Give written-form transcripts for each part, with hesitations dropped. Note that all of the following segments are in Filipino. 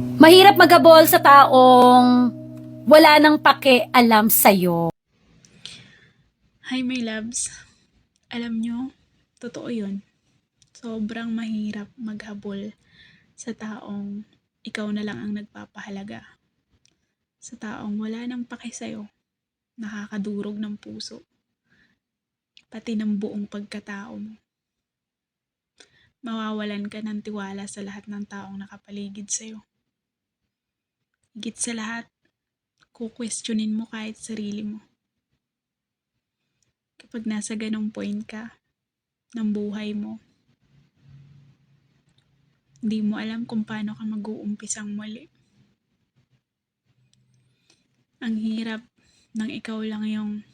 Mahirap maghabol sa taong wala nang pakialam sa'yo. Hi my loves, alam nyo, totoo yun. Sobrang mahirap maghabol sa taong ikaw na lang ang nagpapahalaga. Sa taong wala nang pake sa'yo, nakakadurog ng puso, pati ng buong pagkatao mo. Mawawalan ka ng tiwala sa lahat ng taong nakapaligid sa'yo. Higit sa lahat, kukwestiyonin mo kahit sarili mo. Kapag nasa ganong point ka ng buhay mo, hindi mo alam kung paano ka mag-uumpisang muli. Ang hirap nang ikaw lang yung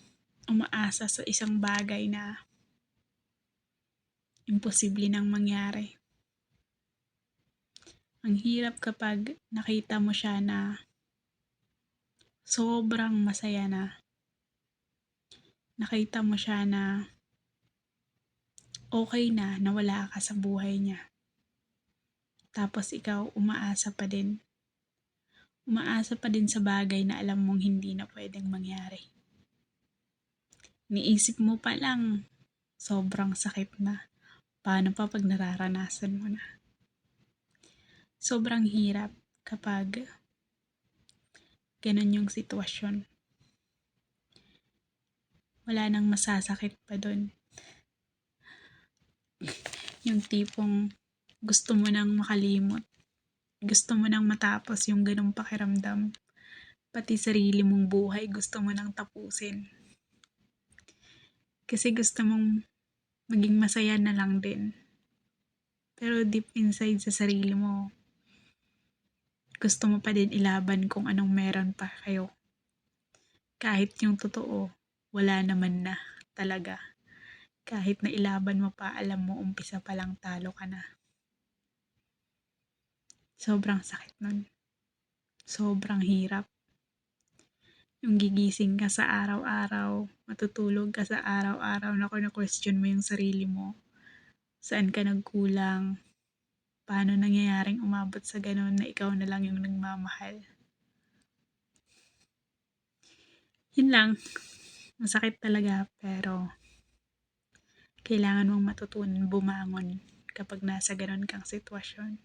umaasa sa isang bagay na imposible nang mangyari. Ang hirap kapag nakita mo siya na sobrang masaya na. Nakita mo siya na okay na nawala ka sa buhay niya. Tapos ikaw umaasa pa din. Umaasa pa din sa bagay na alam mong hindi na pwedeng mangyari. Niisip mo pa lang, sobrang sakit na. Paano pa pag nararanasan mo na? Sobrang hirap kapag ganun yung sitwasyon. Wala nang masasakit pa dun. Yung tipong gusto mo nang makalimot. Gusto mo nang matapos yung ganung pakiramdam. Pati sarili mong buhay gusto mo nang tapusin. Kasi gusto mong maging masaya na lang din. Pero deep inside sa sarili mo, gusto mo pa din ilaban kung anong meron pa kayo. Kahit yung totoo, wala naman na talaga. Kahit na ilaban mo pa, alam mo umpisa pa lang talo ka na. Sobrang sakit nun. Sobrang hirap. Yung gigising ka sa araw-araw, matutulog ka sa araw-araw na question mo yung sarili mo. Saan ka nagkulang? Paano nangyayaring umabot sa ganun na ikaw na lang yung nagmamahal? Yun lang. Masakit talaga pero kailangan mong matutunan bumangon kapag nasa ganun kang sitwasyon.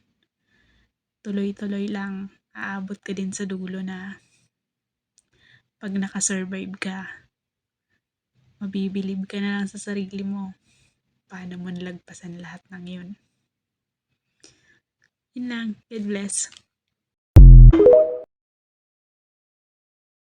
Tuloy-tuloy lang, aabot ka din sa dulo na pag nakasurvive ka, mabibilib ka na lang sa sarili mo. Paano mo nalagpasan lahat ng yun? Yun lang. God bless.